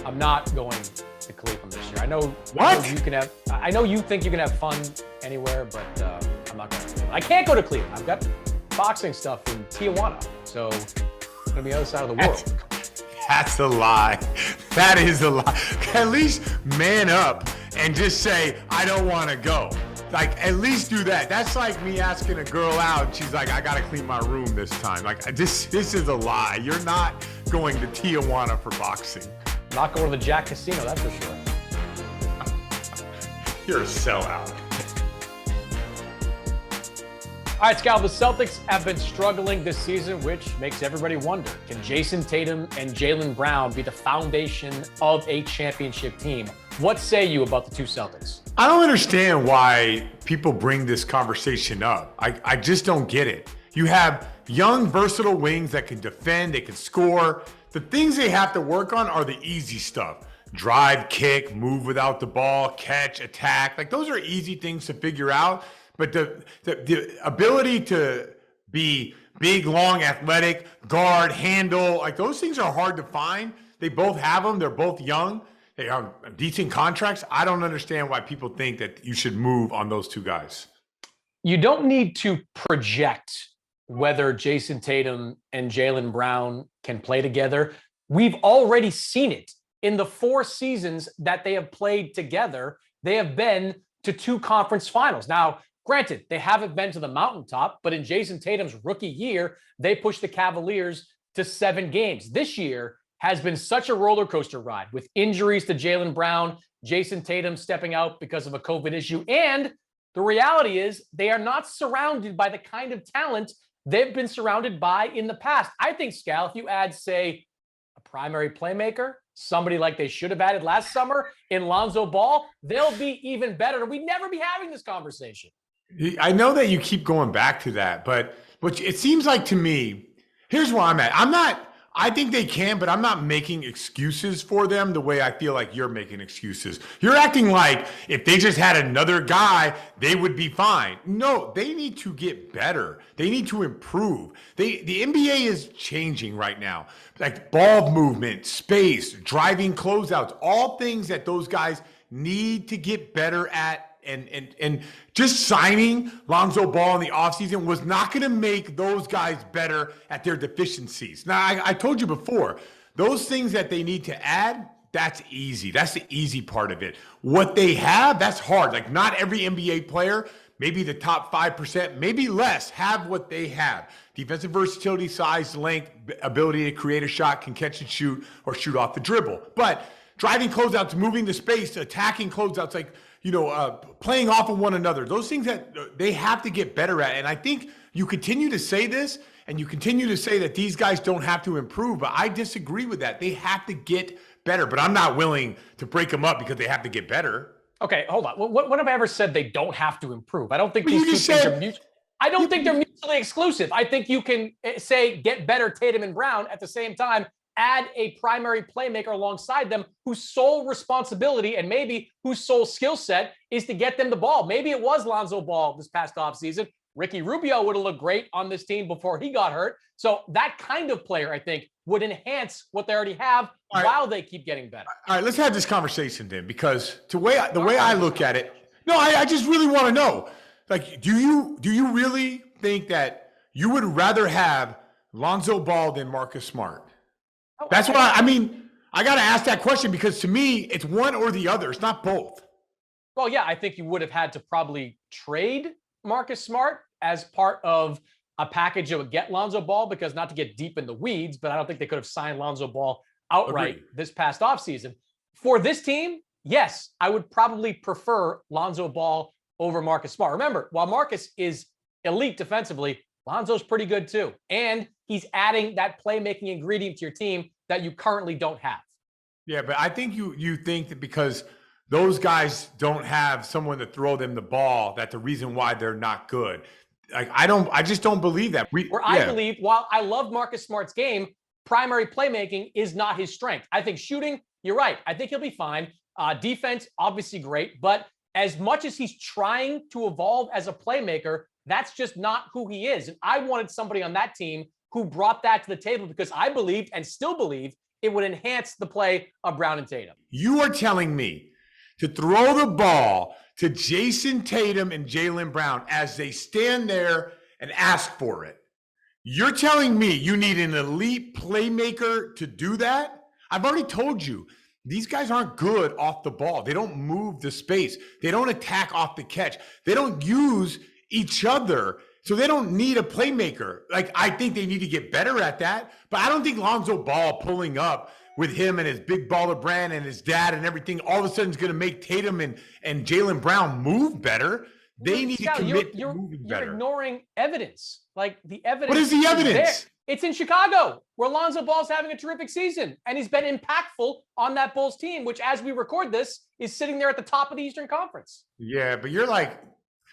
I'm not going to Cleveland this year. What? I know you think you can have fun anywhere, but I'm not going to Cleveland. I can't go to Cleveland. I've got boxing stuff in Tijuana, so it's going to be the other side of the world. That's a lie. That is a lie. At least man up and just say, I don't want to go. Like, at least do that. That's like me asking a girl out. She's like, I got to clean my room this time. Like, this is a lie. You're not going to Tijuana for boxing. Not going to the Jack Casino, that's for sure. You're a sellout. All right, Scal, the Celtics have been struggling this season, which makes everybody wonder, can Jayson Tatum and Jaylen Brown be the foundation of a championship team? What say you about the two Celtics? I don't understand why people bring this conversation up. I just don't get it. You have young, versatile wings that can defend, they can score. The things they have to work on are the easy stuff. Drive, kick, move without the ball, catch, attack. Like, those are easy things to figure out. But the ability to be big, long, athletic, guard, handle, like, those things are hard to find. They both have them. They're both young. They have decent contracts. I don't understand why people think that you should move on those two guys. You don't need to project whether Jayson Tatum and Jaylen Brown can play together. We've already seen it. In the 4 seasons that they have played together, they have been to 2 conference finals. Now, granted, they haven't been to the mountaintop, but in Jayson Tatum's rookie year, they pushed the Cavaliers to 7 games. This year has been such a roller coaster ride with injuries to Jaylen Brown, Jayson Tatum stepping out because of a COVID issue. And the reality is they are not surrounded by the kind of talent they've been surrounded by in the past. I think, Scal, if you add, say, a primary playmaker, somebody like they should have added last summer in Lonzo Ball, they'll be even better. We'd never be having this conversation. I know that you keep going back to that, but it seems like to me, here's where I'm at. I think they can, but I'm not making excuses for them the way I feel like you're making excuses. You're acting like if they just had another guy, they would be fine. No, they need to get better. They need to improve. The NBA is changing right now. Like ball movement, space, driving closeouts, all things that those guys need to get better at. And just signing Lonzo Ball in the offseason was not going to make those guys better at their deficiencies. Now, I told you before, those things that they need to add, that's easy. That's the easy part of it. What they have, that's hard. Like, not every NBA player, maybe the top 5%, maybe less, have what they have. Defensive versatility, size, length, ability to create a shot, can catch and shoot, or shoot off the dribble. But driving closeouts, moving the space, attacking closeouts, like, playing off of one another. Those things that they have to get better at. And I think you continue to say this and you continue to say that these guys don't have to improve, but I disagree with that. They have to get better, but I'm not willing to break them up because they have to get better. Okay, hold on. What have I ever said they don't have to improve? I don't think these two things are mutual. I don't think they're mutually exclusive. I think you can say get better Tatum and Brown at the same time, add a primary playmaker alongside them whose sole responsibility and maybe whose sole skill set is to get them the ball. Maybe it was Lonzo Ball this past offseason. Ricky Rubio would have looked great on this team before he got hurt. So that kind of player, I think, would enhance what they already have while they keep getting better. All right, let's have this conversation then, because the way I look at it, no, I just really want to know, like, do you really think that you would rather have Lonzo Ball than Marcus Smart? That's what I mean. I got to ask that question because to me, it's one or the other. It's not both. Well, yeah, I think you would have had to probably trade Marcus Smart as part of a package that would get Lonzo Ball, because not to get deep in the weeds, but I don't think they could have signed Lonzo Ball outright this past offseason. For this team, yes, I would probably prefer Lonzo Ball over Marcus Smart. Remember, while Marcus is elite defensively, Lonzo's pretty good too. And he's adding that playmaking ingredient to your team that you currently don't have. Yeah, but I think you think that because those guys don't have someone to throw them the ball, that's the reason why they're not good. Like, I just don't believe that. I believe, while I love Marcus Smart's game, primary playmaking is not his strength. I think shooting, you're right. I think he'll be fine. Defense, obviously great. But as much as he's trying to evolve as a playmaker, that's just not who he is. And I wanted somebody on that team who brought that to the table, because I believed and still believe it would enhance the play of Brown and Tatum. You are telling me to throw the ball to Jayson Tatum and Jaylen Brown as they stand there and ask for it. You're telling me you need an elite playmaker to do that? I've already told you, these guys aren't good off the ball. They don't move the space. They don't attack off the catch. They don't use each other. So they don't need a playmaker. Like, I think they need to get better at that. But I don't think Lonzo Ball pulling up with him and his big baller brand and his dad and everything all of a sudden is going to make Tatum and Jaylen Brown move better. They need to commit to moving better. You're ignoring evidence. Like, the evidence. What is the evidence? There. It's in Chicago, where Lonzo Ball's having a terrific season, and he's been impactful on that Bulls team, which, as we record this, is sitting there at the top of the Eastern Conference. Yeah, but you're like,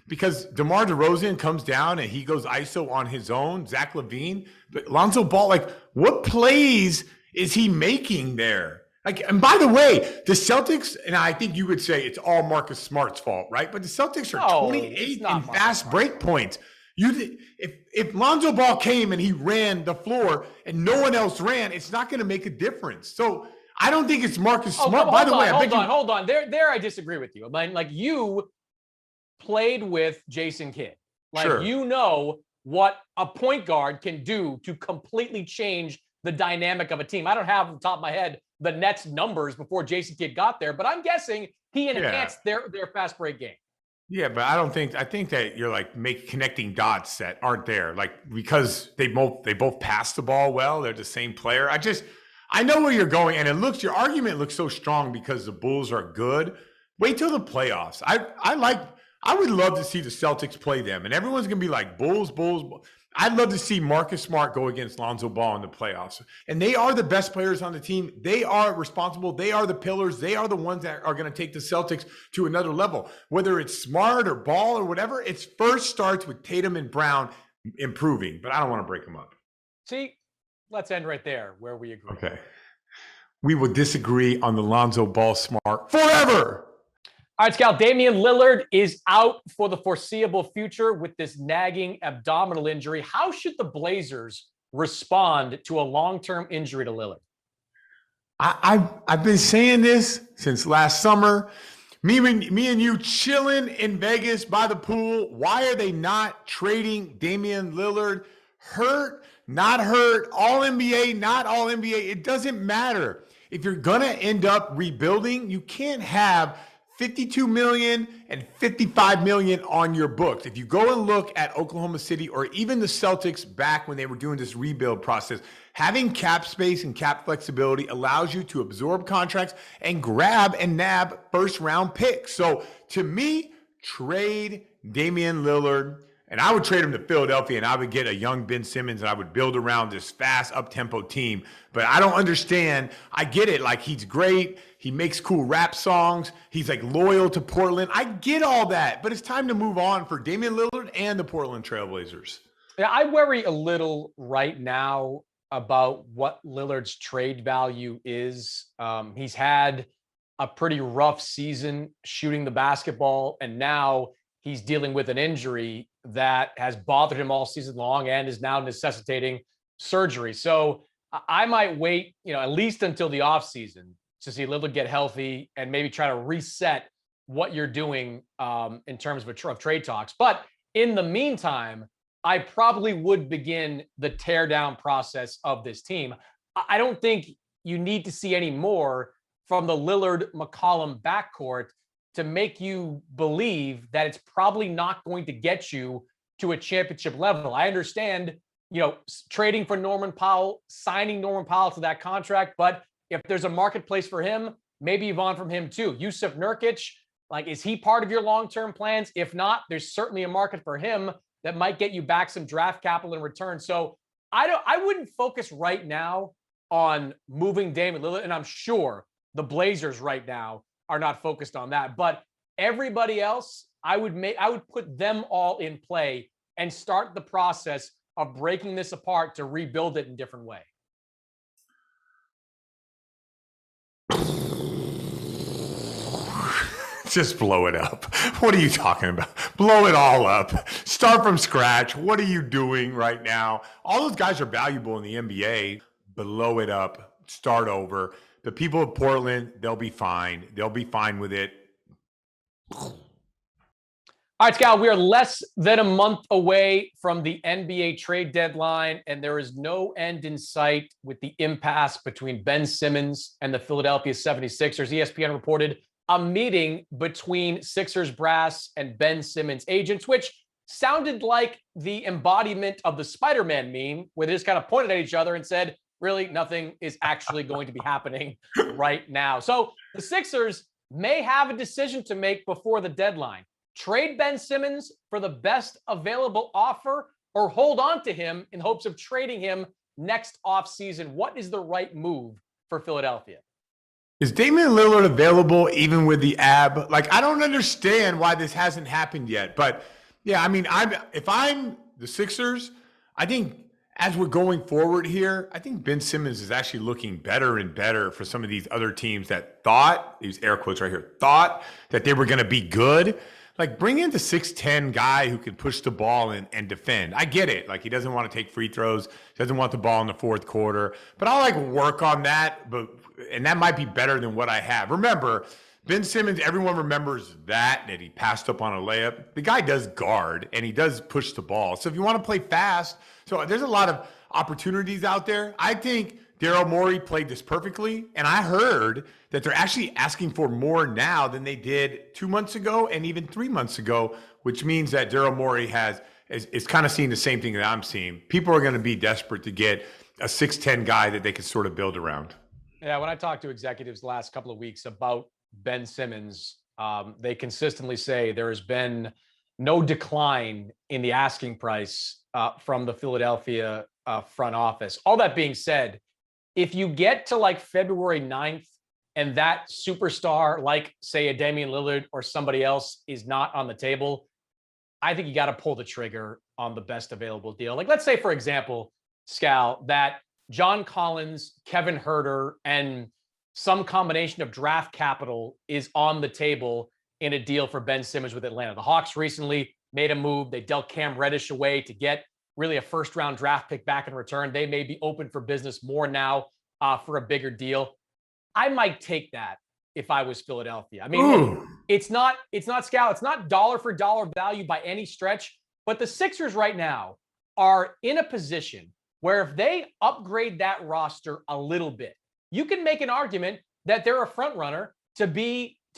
because DeMar DeRozan comes down and he goes ISO on his own, Zach LaVine, but Lonzo Ball, like, what plays is he making there? Like, and by the way, the Celtics, and I think you would say it's all Marcus Smart's fault, right? But the Celtics are 28th in fast break points. If Lonzo Ball came and he ran the floor and no one else ran, it's not going to make a difference. So I don't think it's Marcus Smart. By the way, hold on. There, I disagree with you. I mean, like, you played with Jason Kidd. Like, sure. You know what a point guard can do to completely change the dynamic of a team. I don't have on the top of my head the Nets numbers before Jason Kidd got there, but I'm guessing he enhanced their fast break game. Yeah, but I think that you're like connecting dots that aren't there. Like, because they both pass the ball well, they're the same player. I know where you're going, and your argument looks so strong because the Bulls are good. Wait till the playoffs. I would love to see the Celtics play them, and everyone's gonna be like, Bulls. I'd love to see Marcus Smart go against Lonzo Ball in the playoffs. And they are the best players on the team. They are responsible. They are the pillars. They are the ones that are going to take the Celtics to another level. Whether it's Smart or Ball or whatever, it first starts with Tatum and Brown improving. But I don't want to break them up. See, let's end right there where we agree. Okay. We will disagree on the Lonzo Ball Smart forever. All right, Scal, Damian Lillard is out for the foreseeable future with this nagging abdominal injury. How should the Blazers respond to a long-term injury to Lillard? I've been saying this since last summer. Me and you chilling in Vegas by the pool. Why are they not trading Damian Lillard? Hurt, not hurt, all NBA, not all NBA. It doesn't matter. If you're going to end up rebuilding, you can't have $52 million and $55 million on your books. If you go and look at Oklahoma City or even the Celtics back when they were doing this rebuild process, having cap space and cap flexibility allows you to absorb contracts and grab and nab first-round picks. So to me, trade Damian Lillard, and I would trade him to Philadelphia, and I would get a young Ben Simmons, and I would build around this fast, up-tempo team. But I don't understand. I get it. Like, he's great. He makes cool rap songs. He's, like, loyal to Portland. I get all that. But it's time to move on for Damian Lillard and the Portland Trailblazers. Yeah, I worry a little right now about what Lillard's trade value is. He's had a pretty rough season shooting the basketball, and now he's dealing with an injury that has bothered him all season long and is now necessitating surgery. So I might wait, at least until the offseason to see Lillard get healthy and maybe try to reset what you're doing in terms of trade talks. But in the meantime, I probably would begin the tear down process of this team. I don't think you need to see any more from the Lillard-McCollum backcourt to make you believe that it's probably not going to get you to a championship level. I understand, trading for Norman Powell, signing Norman Powell to that contract, but if there's a marketplace for him, maybe you've on from him too. Yusuf Nurkic, is he part of your long-term plans? If not, there's certainly a market for him that might get you back some draft capital in return. So I wouldn't focus right now on moving Damian Lillard, and I'm sure the Blazers right now are not focused on that. But everybody else, I would put them all in play and start the process of breaking this apart to rebuild it in a different way. Just blow it up. What are you talking about? Blow it all up. Start from scratch. What are you doing right now? All those guys are valuable in the NBA. Blow it up. start over. The people of Portland, they'll be fine. They'll be fine with it. All right, Scal, we are less than a month away from the NBA trade deadline, and there is no end in sight with the impasse between Ben Simmons and the Philadelphia 76ers. ESPN reported a meeting between Sixers brass and Ben Simmons' agents, which sounded like the embodiment of the Spider-Man meme, where they just kind of pointed at each other and said, really, nothing is actually going to be happening right now. So the Sixers may have a decision to make before the deadline. Trade Ben Simmons for the best available offer, or hold on to him in hopes of trading him next offseason. What is the right move for Philadelphia? Is Damian Lillard available even with the ab? Like, I don't understand why this hasn't happened yet. But yeah, I mean, if I'm the Sixers, I think as we're going forward here, I think Ben Simmons is actually looking better and better for some of these other teams that thought, these air quotes right here, thought that they were going to be good. Like, bring in the 6'10" guy who can push the ball and defend. I get it. Like, he doesn't want to take free throws, doesn't want the ball in the fourth quarter. But I'll, like, work on that. And that might be better than what I have. Remember, Ben Simmons, everyone remembers that he passed up on a layup. The guy does guard, and he does push the ball. So if you want to play fast, so there's a lot of opportunities out there. I think Daryl Morey played this perfectly, and I heard that they're actually asking for more now than they did 2 months ago and even 3 months ago, which means that Daryl Morey is kind of seeing the same thing that I'm seeing. People are going to be desperate to get a 6'10" guy that they can sort of build around. Yeah, when I talked to executives the last couple of weeks about Ben Simmons, they consistently say there has been no decline in the asking price from the Philadelphia front office. All that being said, if you get to like February 9th and that superstar, like say a Damian Lillard or somebody else, is not on the table, I think you got to pull the trigger on the best available deal. Like, let's say, for example, Scal, that John Collins, Kevin Huerter, and some combination of draft capital is on the table in a deal for Ben Simmons with Atlanta. The Hawks recently made a move. They dealt Cam Reddish away to get really a first-round draft pick back in return. They may be open for business more now for a bigger deal. I might take that if I was Philadelphia. I mean, it's not Scal. It's not dollar for dollar value by any stretch, but the Sixers right now are in a position where if they upgrade that roster a little bit, you can make an argument that they're a front runner to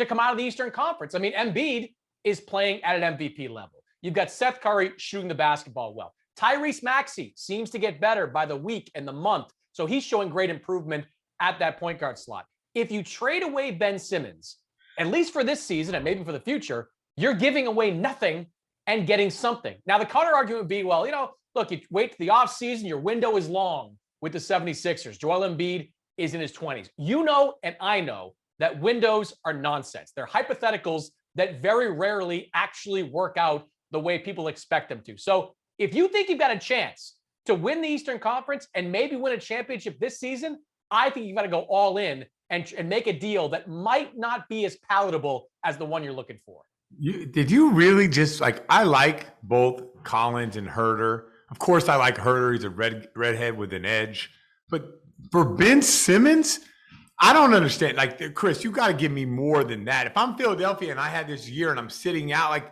come out of the Eastern Conference. I mean, Embiid is playing at an MVP level. You've got Seth Curry shooting the basketball well. Tyrese Maxey seems to get better by the week and the month, so he's showing great improvement at that point guard slot. If you trade away Ben Simmons, at least for this season and maybe for the future, you're giving away nothing and getting something. Now, the counter argument would be, well, look, you wait to the offseason, your window is long with the 76ers. Joel Embiid is in his 20s. You know, and I know that windows are nonsense. They're hypotheticals that very rarely actually work out the way people expect them to. So if you think you've got a chance to win the Eastern Conference and maybe win a championship this season, I think you've got to go all in and make a deal that might not be as palatable as the one you're looking for. Did you really just I like both Collins and Huerter. Of course, I like Huerter. He's a redhead with an edge. But for Ben Simmons, I don't understand. Like, Chris, you got to give me more than that. If I'm Philadelphia and I had this year and I'm sitting out,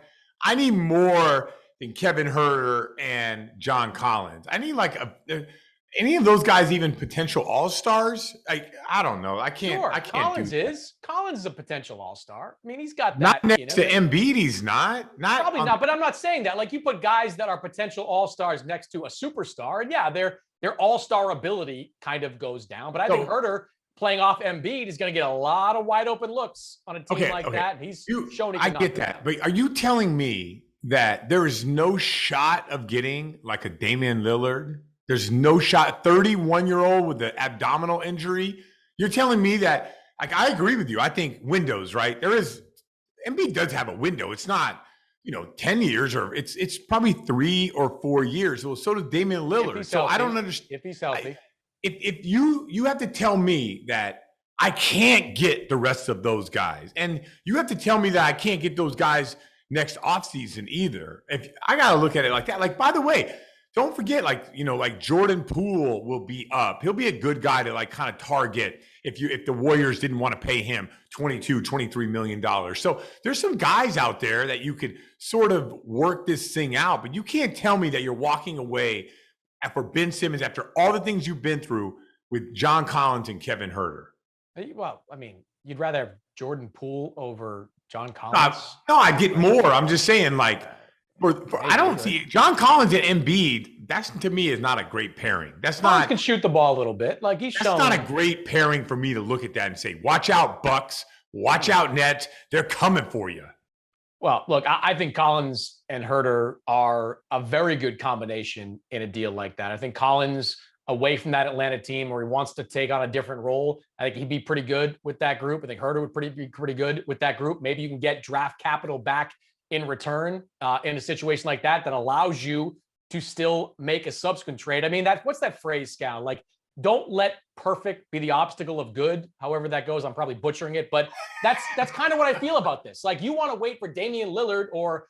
I need more than Kevin Huerter and John Collins. I need any of those guys even potential all-stars? I don't know. I can't. Sure, I can't. Collins is a potential all-star. I mean, he's got that. Not next to Embiid, he's not. Probably not. But I'm not saying that. Like, you put guys that are potential all-stars next to a superstar, and yeah, their all-star ability kind of goes down. But I think Huerter playing off Embiid is going to get a lot of wide open looks on a team that. And he's shown. I get that, but are you telling me that there is no shot of getting like a Damian Lillard? There's no shot. 31-year-old with the abdominal injury. You're telling me that? I agree with you. I think windows, right? Embiid does have a window. It's not 10 years, or it's probably 3 or 4 years. Well, so does Damian Lillard. So I don't understand. If he's healthy. If you have to tell me that I can't get the rest of those guys, and you have to tell me that I can't get those guys next offseason either. If I got to look at it like that. Like, by the way, don't forget, like Jordan Poole will be up. He'll be a good guy to like kind of target if the Warriors didn't want to pay him $23 million. So there's some guys out there that you could sort of work this thing out, but you can't tell me that you're walking away for Ben Simmons after all the things you've been through with John Collins and Kevin Huerter. Well, I mean, you'd rather have Jordan Poole over John Collins? No, I get more. I'm just saying, like, I don't see John Collins and Embiid. That's, to me, is not a great pairing. That's Collins not. Can shoot the ball a little bit. Like he's shown. That's not a great pairing for me to look at that and say, "Watch out, Bucks. Watch out, Nets. They're coming for you." Well, look, I think Collins and Huerter are a very good combination in a deal like that. I think Collins, away from that Atlanta team where he wants to take on a different role, I think he'd be pretty good with that group. I think Huerter would be pretty good with that group. Maybe you can get draft capital back in return in a situation like that allows you to still make a subsequent trade. I mean, what's that phrase, Scal? Like, don't let perfect be the obstacle of good. However that goes, I'm probably butchering it, but that's kind of what I feel about this. Like, you want to wait for Damian Lillard or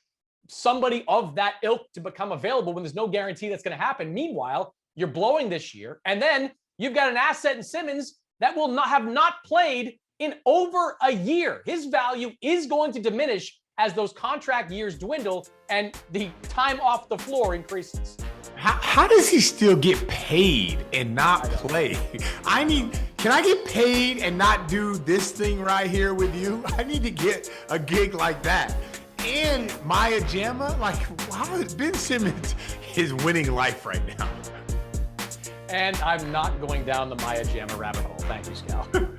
somebody of that ilk to become available when there's no guarantee that's going to happen. Meanwhile, you're blowing this year, and then you've got an asset in Simmons that will not played in over a year. His value is going to diminish as those contract years dwindle and the time off the floor increases. How does he still get paid and not play? I mean, can I get paid and not do this thing right here with you? I need to get a gig like that. And Maya Jama, like, wow, Ben Simmons is winning life right now. And I'm not going down the Maya Jama rabbit hole. Thank you, Scal.